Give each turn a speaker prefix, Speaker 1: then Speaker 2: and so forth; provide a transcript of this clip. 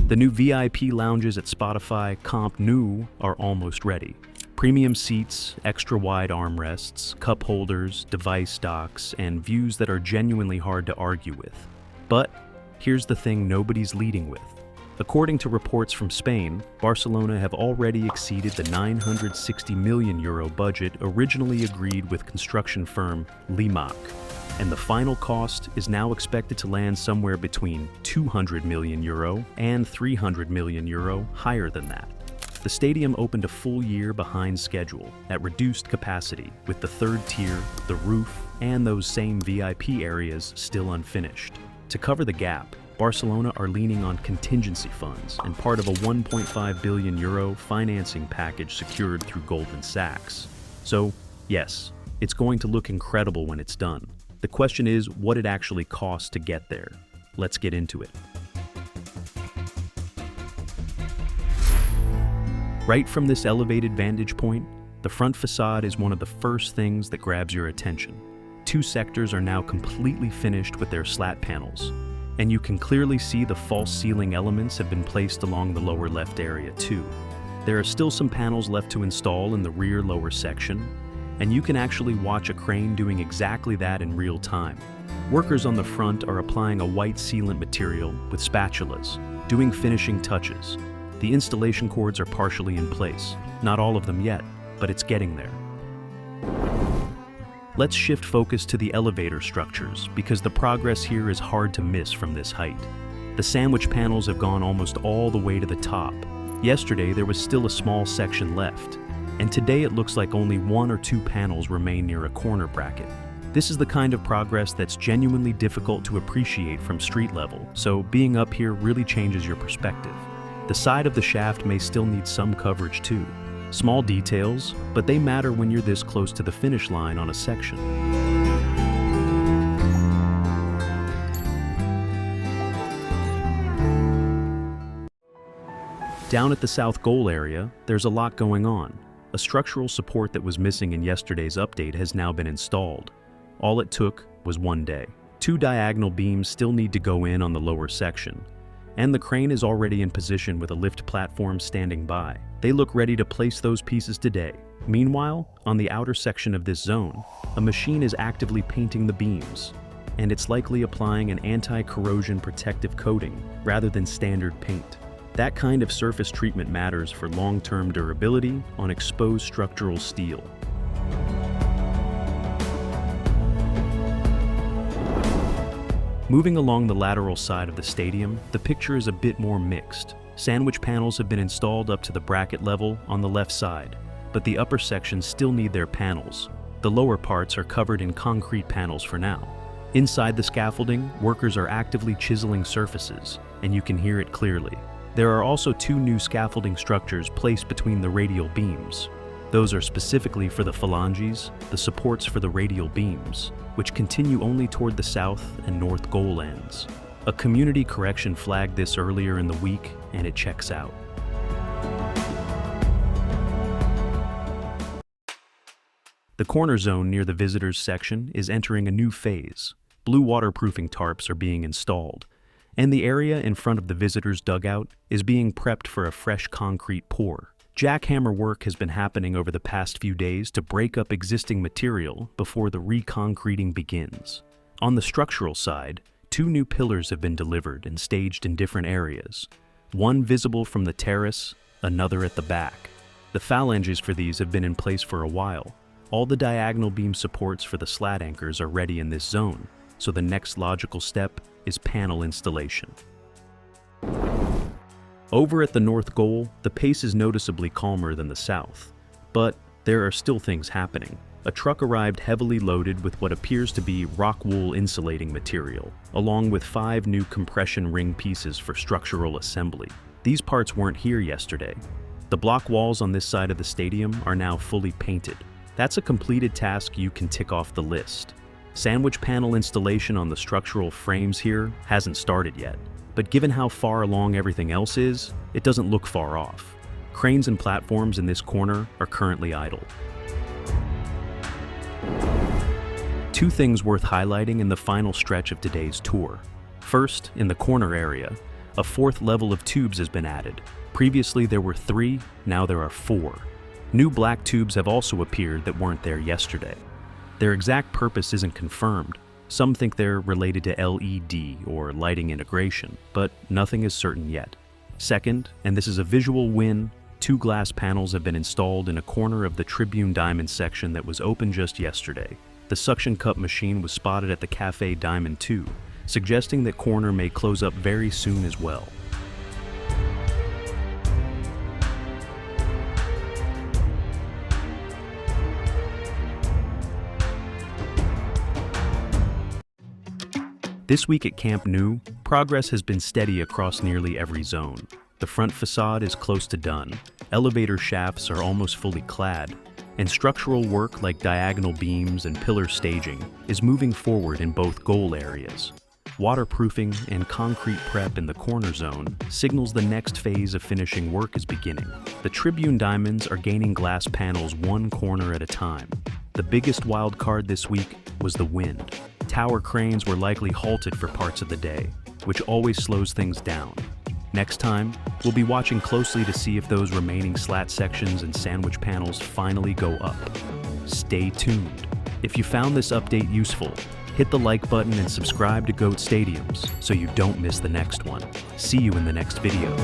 Speaker 1: The new VIP lounges at Spotify Camp Nou are almost ready. Premium seats, extra-wide armrests, cup holders, device docks, and views that are genuinely hard to argue with. But here's the thing nobody's leading with. According to reports from Spain, Barcelona have already exceeded the €960 million budget originally agreed with construction firm Limak, and the final cost is now expected to land somewhere between €200 million and €300 million higher than that. The stadium opened a full year behind schedule at reduced capacity, with the third tier, the roof, and those same VIP areas still unfinished. To cover the gap, Barcelona are leaning on contingency funds and part of a €1.5 billion financing package secured through Goldman Sachs. So, yes, it's going to look incredible when it's done. The question is what it actually costs to get there. Let's get into it. Right from this elevated vantage point, the front facade is one of the first things that grabs your attention. Two sectors are now completely finished with their slat panels, and you can clearly see the false ceiling elements have been placed along the lower left area too. There are still some panels left to install in the rear lower section, and you can actually watch a crane doing exactly that in real time. Workers on the front are applying a white sealant material with spatulas, doing finishing touches. The installation cords are partially in place, not all of them yet, but it's getting there. Let's shift focus to the elevator structures because the progress here is hard to miss from this height. The sandwich panels have gone almost all the way to the top. Yesterday there was still a small section left, and today it looks like only 1 or 2 panels remain near a corner bracket. This is the kind of progress that's genuinely difficult to appreciate from street level, so being up here really changes your perspective. The side of the shaft may still need some coverage too. Small details, but they matter when you're this close to the finish line on a section. Down at the south goal area, there's a lot going on. A structural support that was missing in yesterday's update has now been installed. All it took was 1 day. 2 diagonal beams still need to go in on the lower section, and the crane is already in position with a lift platform standing by. They look ready to place those pieces today. Meanwhile, on the outer section of this zone, a machine is actively painting the beams, and it's likely applying an anti-corrosion protective coating rather than standard paint. That kind of surface treatment matters for long-term durability on exposed structural steel. Moving along the lateral side of the stadium, the picture is a bit more mixed. Sandwich panels have been installed up to the bracket level on the left side, but the upper sections still need their panels. The lower parts are covered in concrete panels for now. Inside the scaffolding, workers are actively chiseling surfaces, and you can hear it clearly. There are also 2 new scaffolding structures placed between the radial beams. Those are specifically for the phalanges, the supports for the radial beams, which continue only toward the south and north goal ends. A community correction flagged this earlier in the week, and it checks out. The corner zone near the visitors section is entering a new phase. Blue waterproofing tarps are being installed, and the area in front of the visitors' dugout is being prepped for a fresh concrete pour. Jackhammer work has been happening over the past few days to break up existing material before the reconcreting begins. On the structural side, 2 new pillars have been delivered and staged in different areas. One visible from the terrace, another at the back. The phalanges for these have been in place for a while. All the diagonal beam supports for the slat anchors are ready in this zone, so the next logical step is panel installation. Over at the north goal, the pace is noticeably calmer than the south, but there are still things happening. A truck arrived heavily loaded with what appears to be rock wool insulating material, along with 5 new compression ring pieces for structural assembly. These parts weren't here yesterday. The block walls on this side of the stadium are now fully painted. That's a completed task you can tick off the list. Sandwich panel installation on the structural frames here hasn't started yet, but given how far along everything else is, it doesn't look far off. Cranes and platforms in this corner are currently idle. 2 things worth highlighting in the final stretch of today's tour. First, in the corner area, A fourth level of tubes has been added. Previously there were 3, now there are 4. New black tubes have also appeared that weren't there yesterday. Their exact purpose isn't confirmed. Some think they're related to LED or lighting integration, but nothing is certain yet. Second, and this is a visual win, 2 glass panels have been installed in a corner of the tribune diamond section that was open just yesterday. The suction cup machine was spotted at the Cafe Diamond 2, suggesting that corner may close up very soon as well. This week at Camp Nou, progress has been steady across nearly every zone. The front facade is close to done, elevator shafts are almost fully clad, and structural work like diagonal beams and pillar staging is moving forward in both goal areas. Waterproofing and concrete prep in the corner zone signals the next phase of finishing work is beginning. The tribune diamonds are gaining glass panels one corner at a time. The biggest wild card this week was the wind. Tower cranes were likely halted for parts of the day, which always slows things down. Next time, we'll be watching closely to see if those remaining slat sections and sandwich panels finally go up. Stay tuned. If you found this update useful, hit the like button and subscribe to Goat Stadiums so you don't miss the next one. See you in the next video.